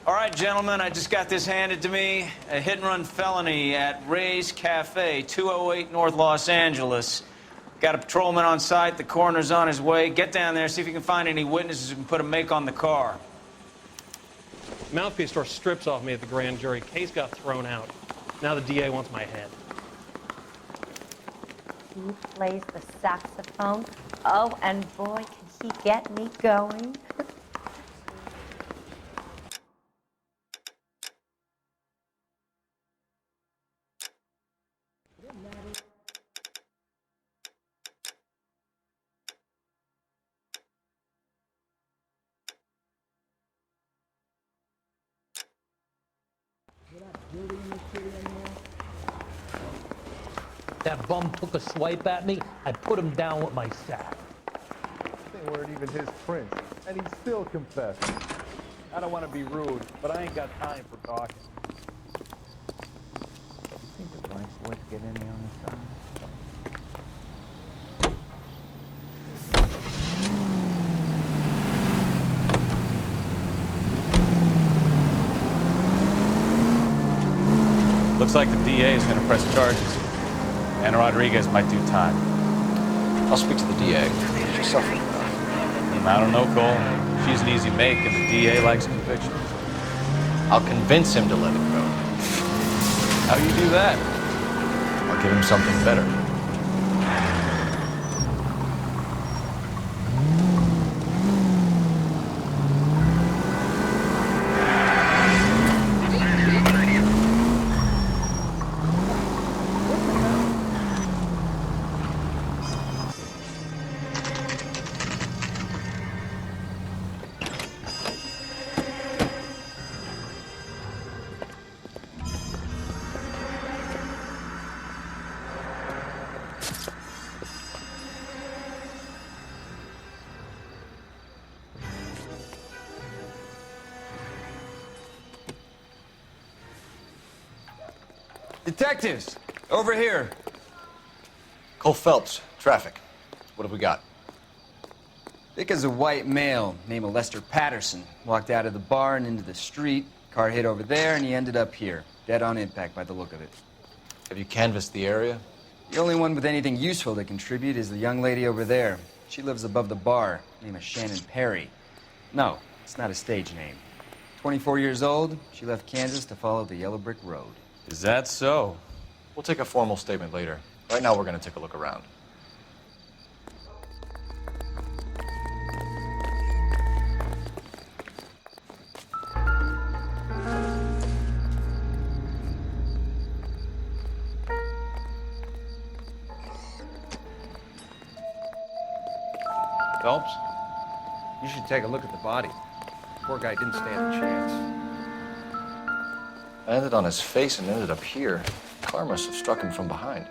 All right, gentlemen, I just got this handed to me. A hit-and-run felony at Ray's Cafe, 208 North Los Angeles. Got a patrolman on site. The coroner's on his way. Get down there, see if you can find any witnesses who can put a make on the car. Mouthpiece tore strips off me at the grand jury. Case got thrown out. Now the DA wants my head. He plays the saxophone. Oh, and boy, can he get me going. That bum took a swipe at me. I put him down with my sack. They weren't even his prints, and he still confessed. I don't want to be rude, but I ain't got time for talking. You think the blank's worth getting any on this time? Looks like the DA is going to press charges. And Rodriguez might do time. I'll speak to the DA. She's suffering. I don't know, Cole. She's an easy make, and the DA likes convictions. I'll convince him to let it go. How do you do that? I'll give him something better. Detectives, over here. Cole Phelps, traffic. What have we got? Vic is a white male named Lester Patterson. Walked out of the bar and into the street. Car hit over there, and he ended up here. Dead on impact by the look of it. Have you canvassed the area? The only one with anything useful to contribute is the young lady over there. She lives above the bar. Name is Shannon Perry. No, it's not a stage name. 24 years old, she left Kansas to follow the Yellow Brick Road. Is that so? We'll take a formal statement later. Right now, we're going to take a look around. Phelps, you should take a look at the body. Poor guy didn't stand a chance. I landed on his face and ended up here. The car must have struck him from behind.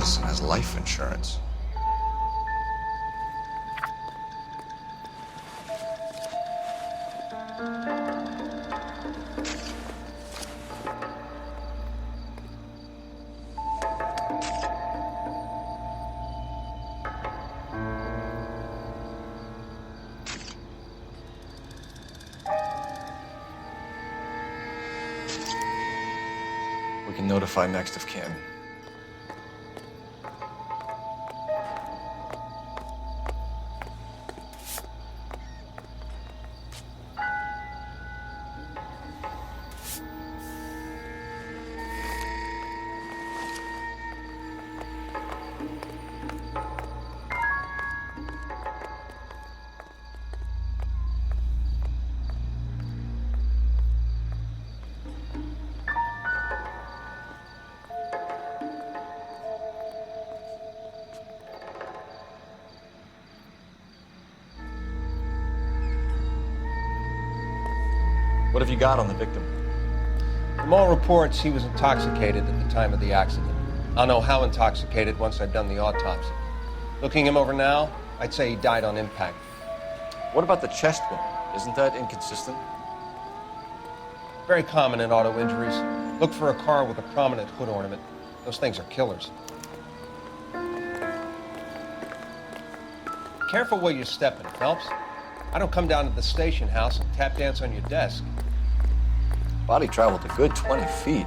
Patterson has life insurance. We can notify next of kin. What have you got on the victim? From all reports, he was intoxicated at the time of the accident. I'll know how intoxicated once I've done the autopsy. Looking him over now, I'd say he died on impact. What about the chest wound? Isn't that inconsistent? Very common in auto injuries. Look for a car with a prominent hood ornament. Those things are killers. Careful where you're stepping, Phelps. I don't come down to the station house and tap dance on your desk. Body traveled a good 20 feet.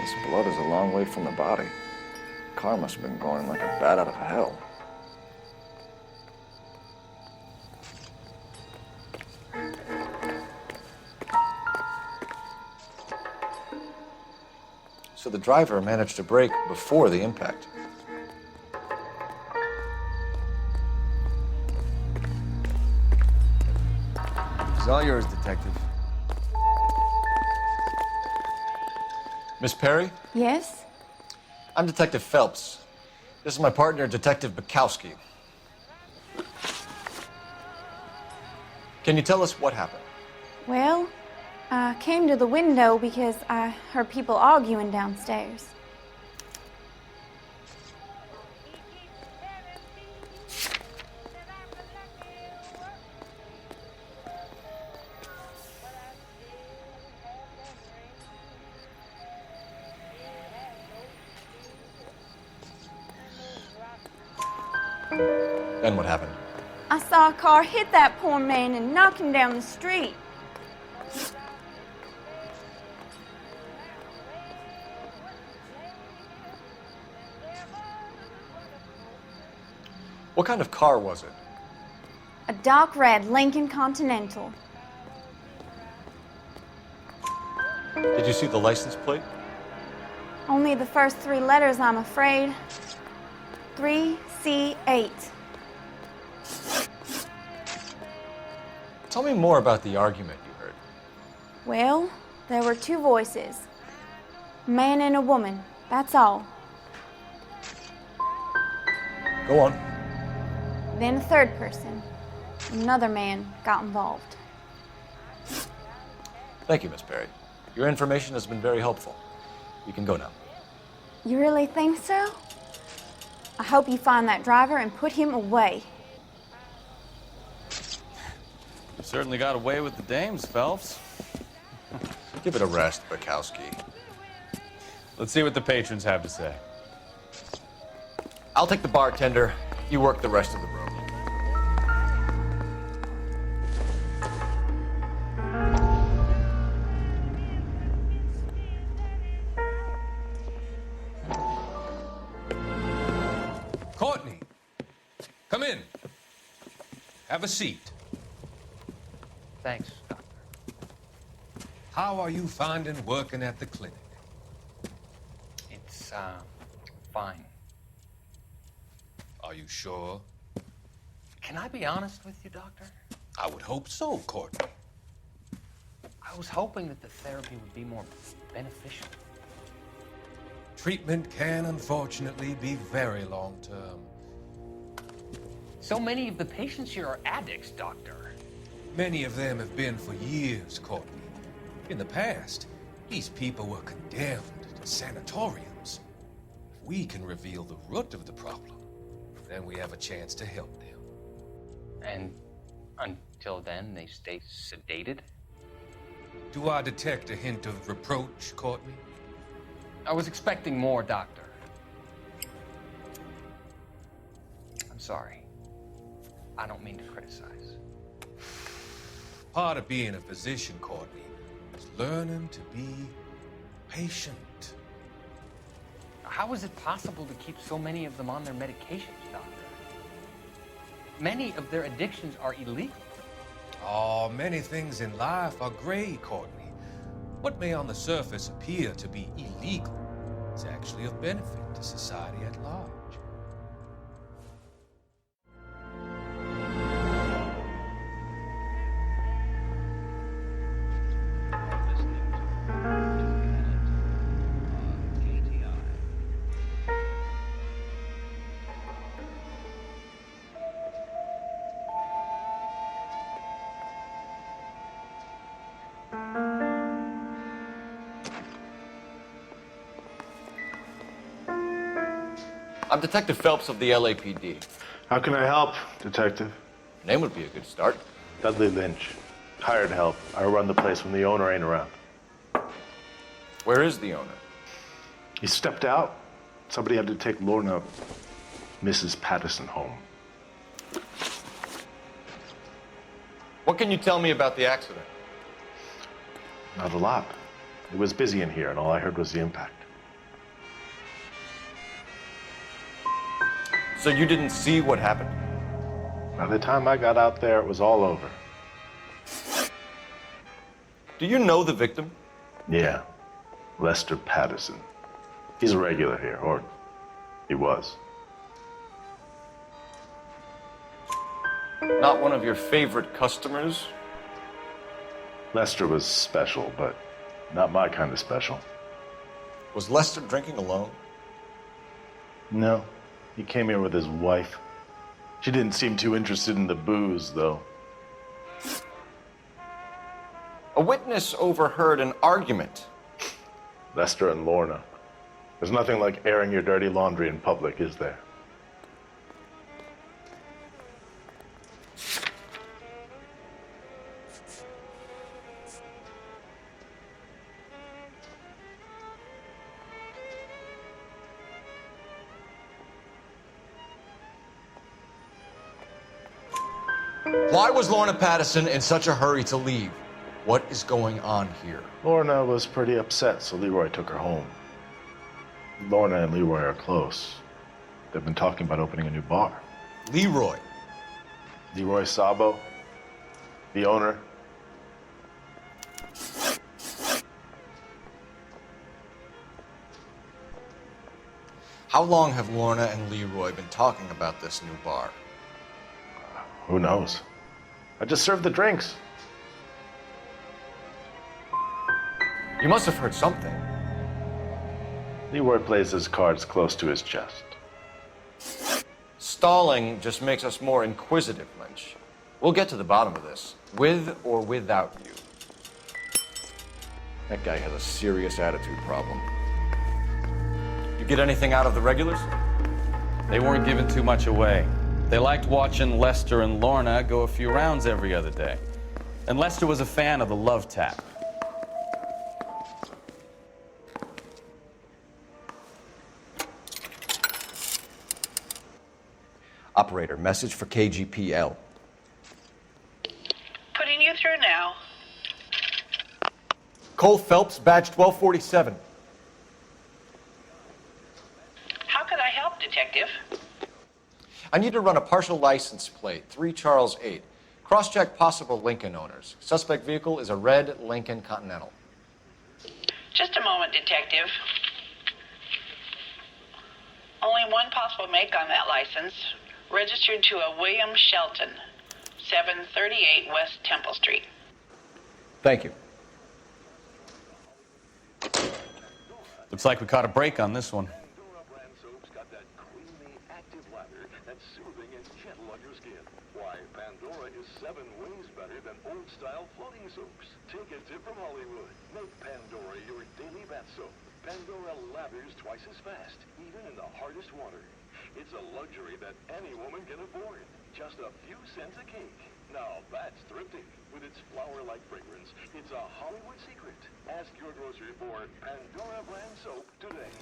This blood is a long way from the body. The car must have been going like a bat out of hell. So the driver managed to brake before the impact. It's all yours, Detective. Miss Perry? Yes? I'm Detective Phelps. This is my partner, Detective Bukowski. Can you tell us what happened? Well, I came to the window because I heard people arguing downstairs. Then what happened? I saw a car hit that poor man and knock him down the street. What kind of car was it? A dark red Lincoln Continental. Did you see the license plate? Only the first three letters, I'm afraid. 3C8. Tell me more about the argument you heard. Well, there were two voices. A man and a woman, that's all. Go on. Then a third person, another man, got involved. Thank you, Miss Perry. Your information has been very helpful. You can go now. You really think so? I hope you find that driver and put him away. You certainly got away with the dames, Phelps. Give it a rest, Bukowski. Let's see what the patrons have to say. I'll take the bartender. You work the rest of the room. Courtney, come in. Have a seat. Thanks, Doctor. How are you finding working at the clinic? It's, fine. Are you sure? Can I be honest with you, Doctor? I would hope so, Courtney. I was hoping that the therapy would be more beneficial. Treatment can unfortunately be very long-term. So many of the patients here are addicts, Doctor. Many of them have been for years, Courtney. In the past, these people were condemned to sanatoriums. If we can reveal the root of the problem, then we have a chance to help them. And until then, they stay sedated? Do I detect a hint of reproach, Courtney? I was expecting more, Doctor. I'm sorry. I don't mean to criticize. Part of being a physician, Courtney, is learning to be patient. How is it possible to keep so many of them on their medications, Doctor? Many of their addictions are illegal. Oh, many things in life are gray, Courtney. What may on the surface appear to be illegal is actually of benefit to society at large. I'm Detective Phelps of the LAPD. How can I help, Detective? Name would be a good start. Dudley Lynch. Hired help. I run the place when the owner ain't around. Where is the owner? He stepped out. Somebody had to take Lorna, Mrs. Patterson, home. What can you tell me about the accident? Not a lot. It was busy in here, and all I heard was the impact. So you didn't see what happened? By the time I got out there, it was all over. Do you know the victim? Yeah. Lester Patterson. He's a regular here, or he was. Not one of your favorite customers? Lester was special, but not my kind of special. Was Lester drinking alone? No. He came here with his wife. She didn't seem too interested in the booze, though. A witness overheard an argument. Lester and Lorna. There's nothing like airing your dirty laundry in public, is there? Why was Lorna Patterson in such a hurry to leave? What is going on here? Lorna was pretty upset, so Leroy took her home. Lorna and Leroy are close. They've been talking about opening a new bar. Leroy? Leroy Sabo, the owner. How long have Lorna and Leroy been talking about this new bar? Who knows? I just served the drinks. You must have heard something. Leroy plays his cards close to his chest. Stalling just makes us more inquisitive, Lynch. We'll get to the bottom of this, with or without you. That guy has a serious attitude problem. You get anything out of the regulars? They weren't giving too much away. They liked watching Lester and Lorna go a few rounds every other day. And Lester was a fan of the love tap. Operator, message for KGPL. Putting you through now. Cole Phelps, badge 1247. How could I help, Detective? I need to run a partial license plate, 3 Charles 8. Cross-check possible Lincoln owners. Suspect vehicle is a red Lincoln Continental. Just a moment, Detective. Only one possible make on that license. Registered to a William Shelton, 738 West Temple Street. Thank you. Looks like we caught a break on this one. Soothing and gentle on your skin. Why, Pandora is 7 ways better than old-style floating soaps. Take a tip from Hollywood. Make Pandora your daily bath soap. Pandora lathers twice as fast, even in the hardest water. It's a luxury that any woman can afford. Just a few cents a cake. Now that's thrifty. With its flower-like fragrance, it's a Hollywood secret. Ask your grocery for Pandora brand soap today.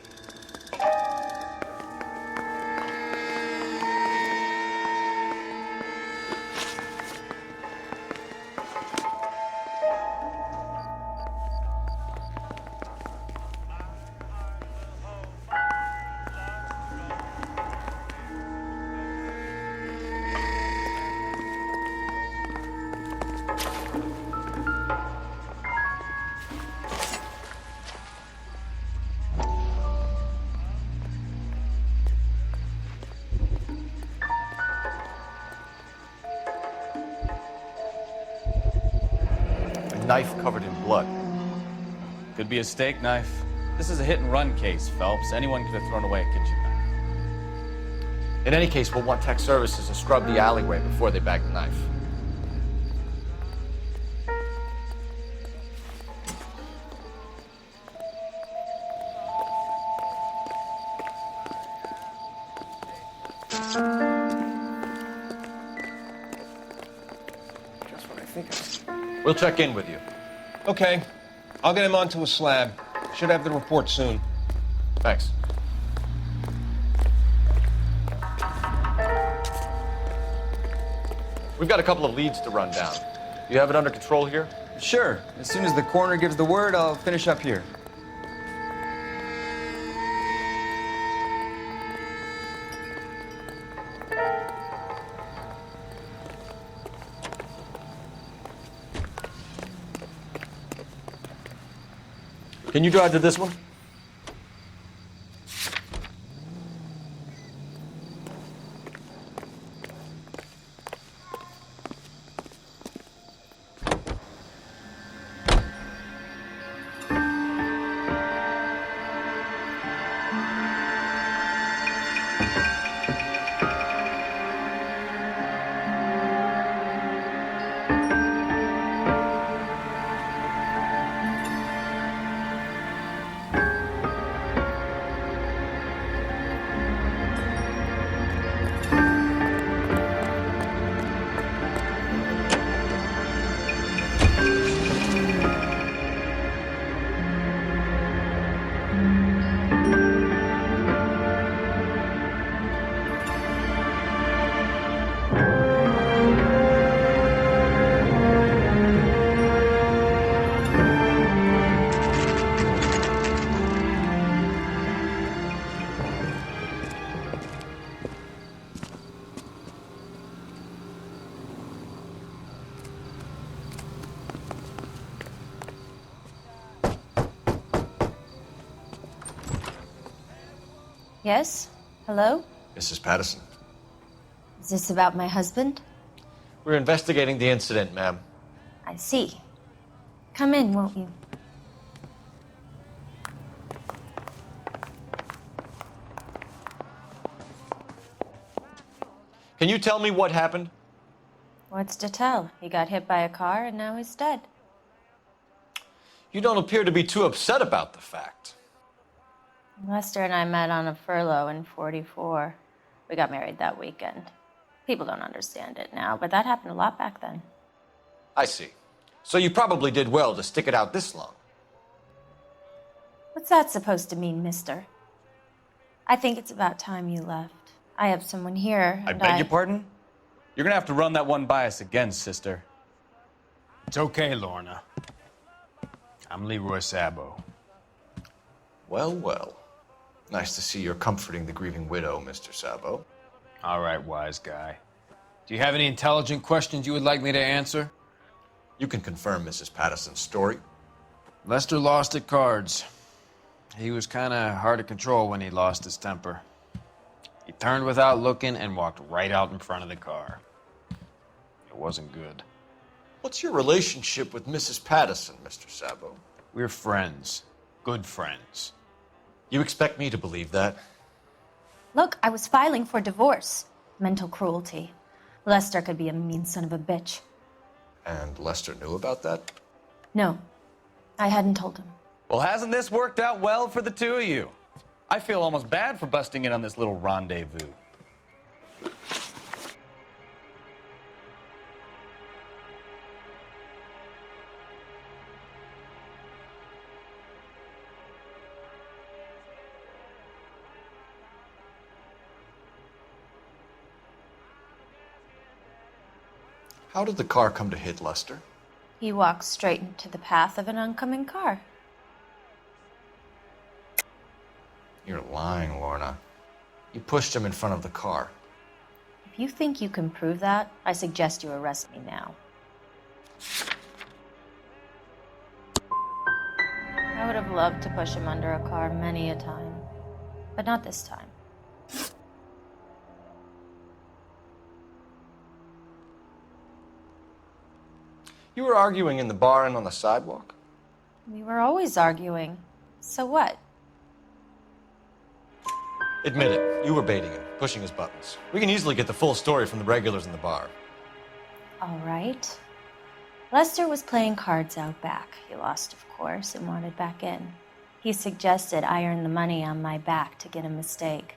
Knife covered in blood. Could be a steak knife. This is a hit-and-run case, Phelps. Anyone could have thrown away a kitchen knife. In any case, we'll want tech services to scrub the alleyway before they bag the knife. Just what I think of. We'll check in with you. Okay. I'll get him onto a slab. Should have the report soon. Thanks. We've got a couple of leads to run down. You have it under control here? Sure. As soon as the coroner gives the word, I'll finish up here. Can you drive to this one? Yes? Hello? Mrs. Patterson. Is this about my husband? We're investigating the incident, ma'am. I see. Come in, won't you? Can you tell me what happened? What's to tell? He got hit by a car and now he's dead. You don't appear to be too upset about the fact. Lester and I met on a furlough in '44. We got married that weekend. People don't understand it now, but that happened a lot back then. I see. So you probably did well to stick it out this long. What's that supposed to mean, mister? I think it's about time you left. I have someone here, I and beg your pardon? You're gonna have to run that one by us again, sister. It's okay, Lorna. I'm Leroy Sabo. Well, well. Nice to see you're comforting the grieving widow, Mr. Sabo. All right, wise guy. Do you have any intelligent questions you would like me to answer? You can confirm Mrs. Patterson's story. Lester lost at cards. He was kind of hard to control when he lost his temper. He turned without looking and walked right out in front of the car. It wasn't good. What's your relationship with Mrs. Patterson, Mr. Sabo? We're friends. Good friends. You expect me to believe that? Look, I was filing for divorce. Mental cruelty. Lester could be a mean son of a bitch. And Lester knew about that? No, I hadn't told him. Well, hasn't this worked out well for the two of you? I feel almost bad for busting in on this little rendezvous. How did the car come to hit Lester? He walked straight into the path of an oncoming car. You're lying, Lorna. You pushed him in front of the car. If you think you can prove that, I suggest you arrest me now. I would have loved to push him under a car many a time, but not this time. You were arguing in the bar and on the sidewalk? We were always arguing. So what? Admit it, you were baiting him, pushing his buttons. We can easily get the full story from the regulars in the bar. All right. Lester was playing cards out back. He lost, of course, and wanted back in. He suggested I earn the money on my back to get a mistake.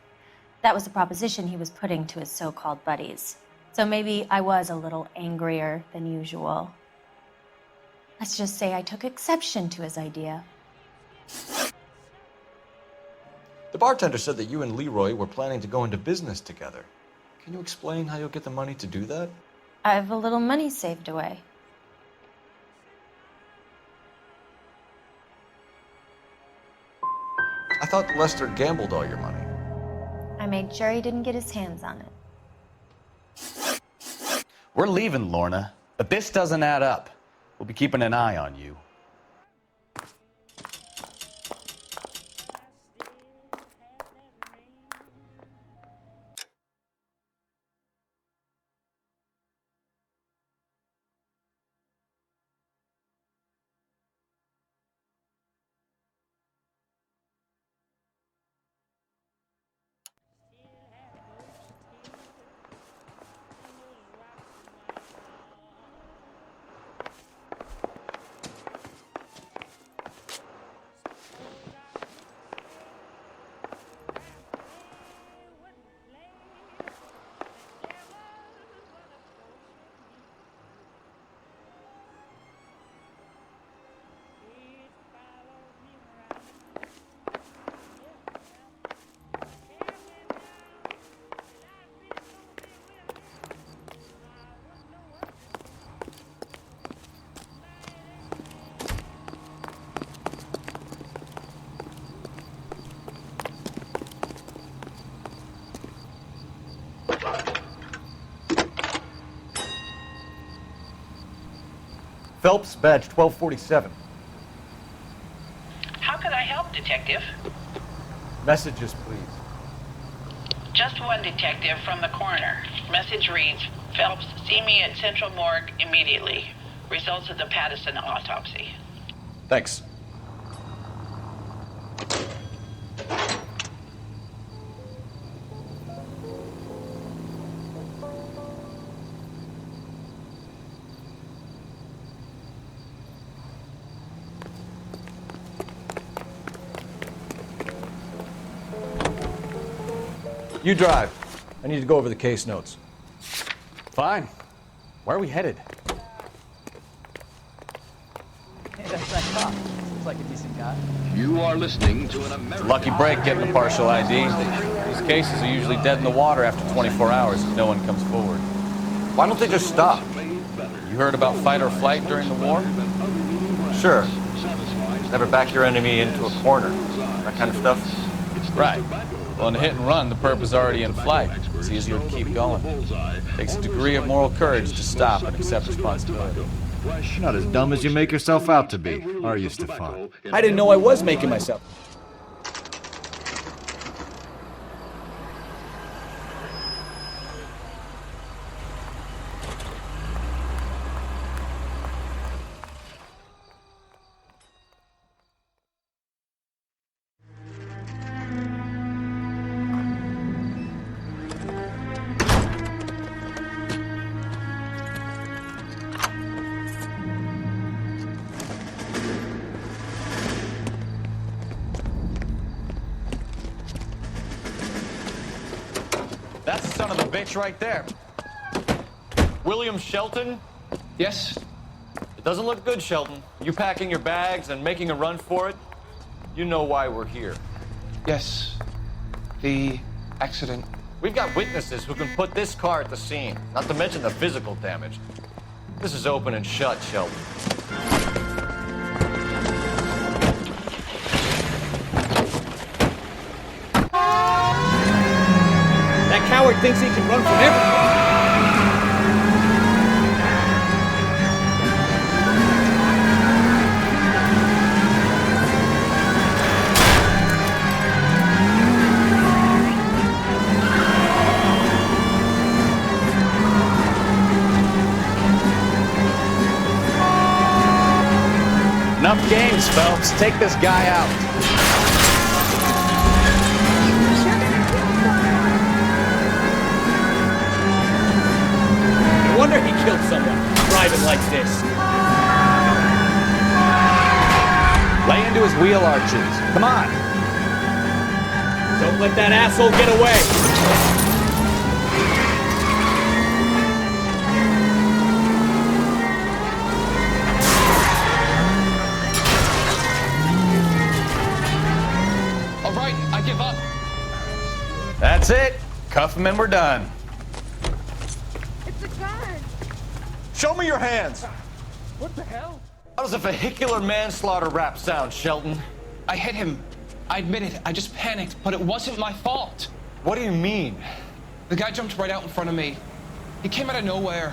That was the proposition he was putting to his so-called buddies. So maybe I was a little angrier than usual. Let's just say I took exception to his idea. The bartender said that you and Leroy were planning to go into business together. Can you explain how you'll get the money to do that? I have a little money saved away. I thought Lester gambled all your money. I made sure he didn't get his hands on it. We're leaving, Lorna, but this doesn't add up. We'll be keeping an eye on you. Phelps, badge 1247. How could I help, Detective? Messages, please. Just one detective from the coroner. Message reads, Phelps, see me at Central Morgue immediately. Results of the Pattison autopsy. Thanks. You drive. I need to go over the case notes. Fine. Where are we headed? Hey, that's that cop. Seems like a decent guy. You are listening to an American... Lucky break getting a partial ID. These cases are usually dead in the water after 24 hours if no one comes forward. Why don't they just stop? You heard about fight or flight during the war? Sure. Never back your enemy into a corner. That kind of stuff. Right. Well, in a hit and run, the perp is already in flight. It's easier to keep going. Takes a degree of moral courage to stop and accept responsibility. You're not as dumb as you make yourself out to be, are you, Stefan? I didn't know I was making myself. That's the son of a bitch right there. William Shelton? Yes? It doesn't look good, Shelton. You packing your bags and making a run for it? You know why we're here. Yes. The accident. We've got witnesses who can put this car at the scene, not to mention the physical damage. This is open and shut, Shelton. That coward thinks he can run from everything. Enough games, Phelps. Take this guy out. No wonder he killed someone, driving like this. Lay into his wheel arches. Come on. Don't let that asshole get away! All right, I give up. That's it. Cuff him and we're done. It's a gun. Show me your hands. What the hell? How does a vehicular manslaughter rap sound, Shelton? I hit him. I admit it. I just panicked, but it wasn't my fault. What do you mean? The guy jumped right out in front of me. He came out of nowhere.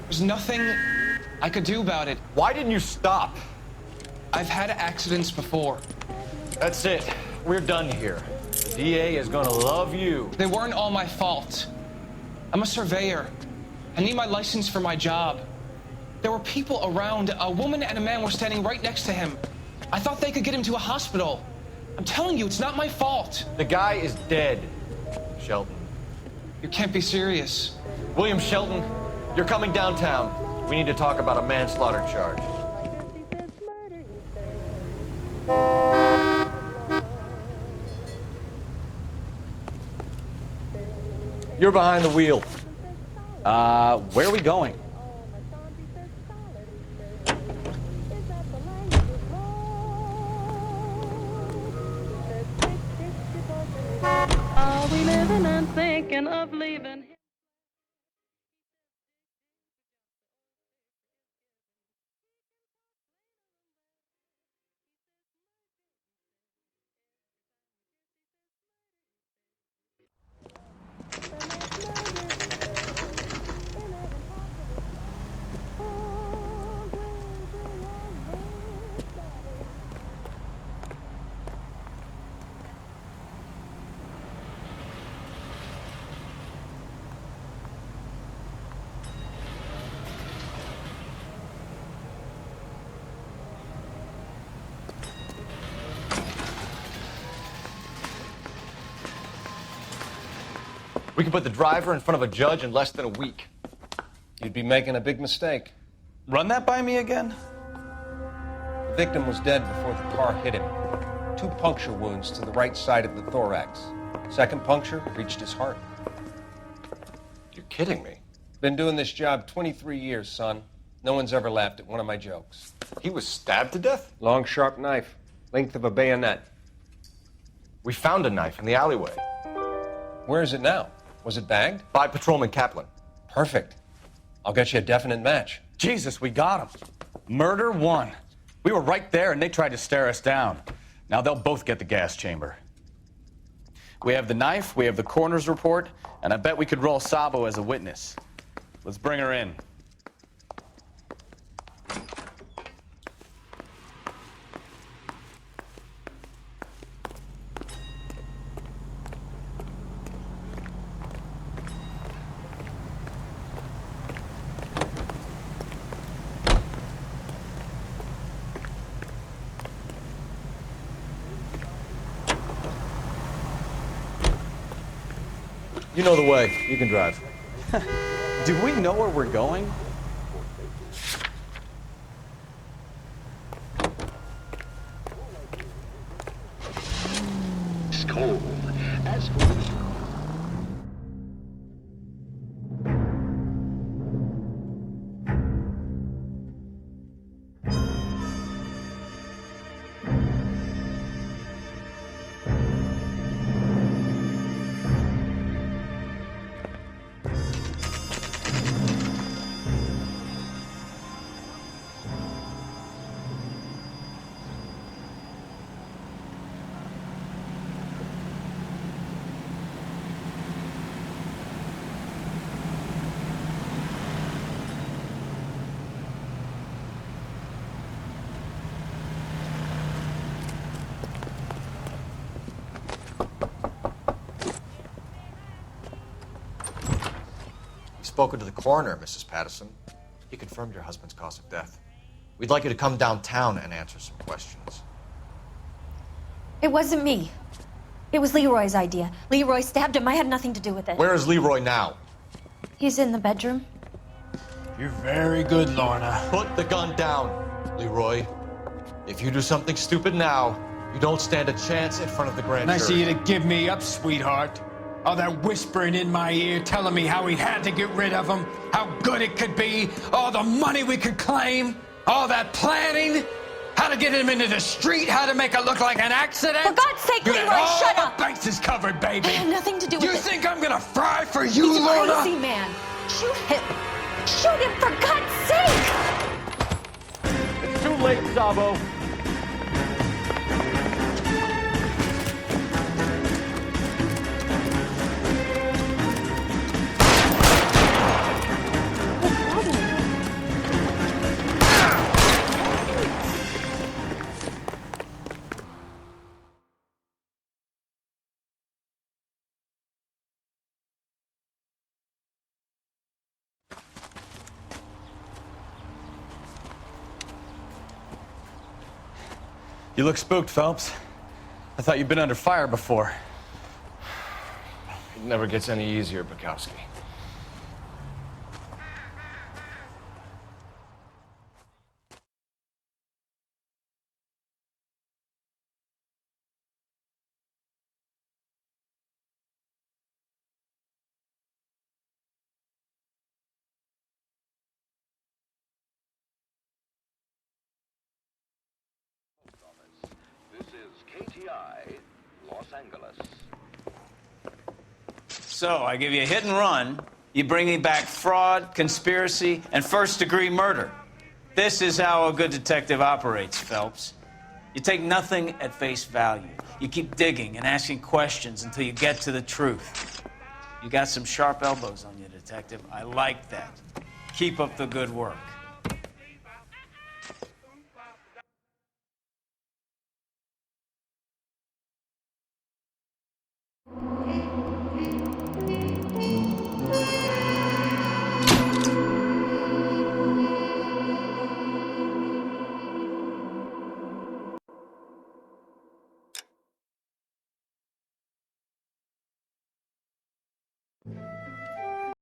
There's nothing I could do about it. Why didn't you stop? I've had accidents before. That's it. We're done here. The DA is gonna love you. They weren't all my fault. I'm a surveyor. I need my license for my job. There were people around. A woman and a man were standing right next to him. I thought they could get him to a hospital. I'm telling you, it's not my fault. The guy is dead, Shelton. You can't be serious. William Shelton, you're coming downtown. We need to talk about a manslaughter charge. You're behind the wheel. Where are we going? Are we living and thinking of leaving? We can put the driver in front of a judge in less than a week. You'd be making a big mistake. Run that by me again? The victim was dead before the car hit him. 2 puncture wounds to the right side of the thorax. Second puncture reached his heart. You're kidding me. Been doing this job 23 years, son. No one's ever laughed at one of my jokes. He was stabbed to death? Long, sharp knife. Length of a bayonet. We found a knife in the alleyway. Where is it now? Was it bagged? By Patrolman Kaplan. Perfect. I'll get you a definite match. Jesus, we got him. Murder 1. We were right there and they tried to stare us down. Now they'll both get the gas chamber. We have the knife, we have the coroner's report, and I bet we could roll Sabo as a witness. Let's bring her in. You know the way. You can drive. Do we know where we're going? It's cold. As for the Spoken to the coroner, Mrs. Patterson. He confirmed your husband's cause of death. We'd like you to come downtown and answer some questions. It wasn't me. It was Leroy's idea. Leroy stabbed him. I had nothing to do with it. Where is Leroy now? He's in the bedroom. You're very good, Lorna. Put the gun down, Leroy. If you do something stupid now, You don't stand a chance in front of the grand Nice of jury. you to give me up, sweetheart. All that whispering in my ear telling me how we had to get rid of him, how good it could be, all the money we could claim, all that planning, how to get him into the street, how to make it look like an accident. For God's sake, You Leroy, had all shut the up! bases covered, baby. I have nothing to do with You it. think I'm gonna fry for you, He's a Lorna? crazy man. Shoot him. Shoot him, for God's sake! It's too late, Sabo. You look spooked, Phelps. I thought you'd been under fire before. It never gets any easier, Bukowski. This is KTI, Los Angeles. So, I give you a hit and run. You bring me back fraud, conspiracy, and first-degree murder. This is how a good detective operates, Phelps. You take nothing at face value. You keep digging and asking questions until you get to the truth. You got some sharp elbows on you, detective. I like that. Keep up the good work.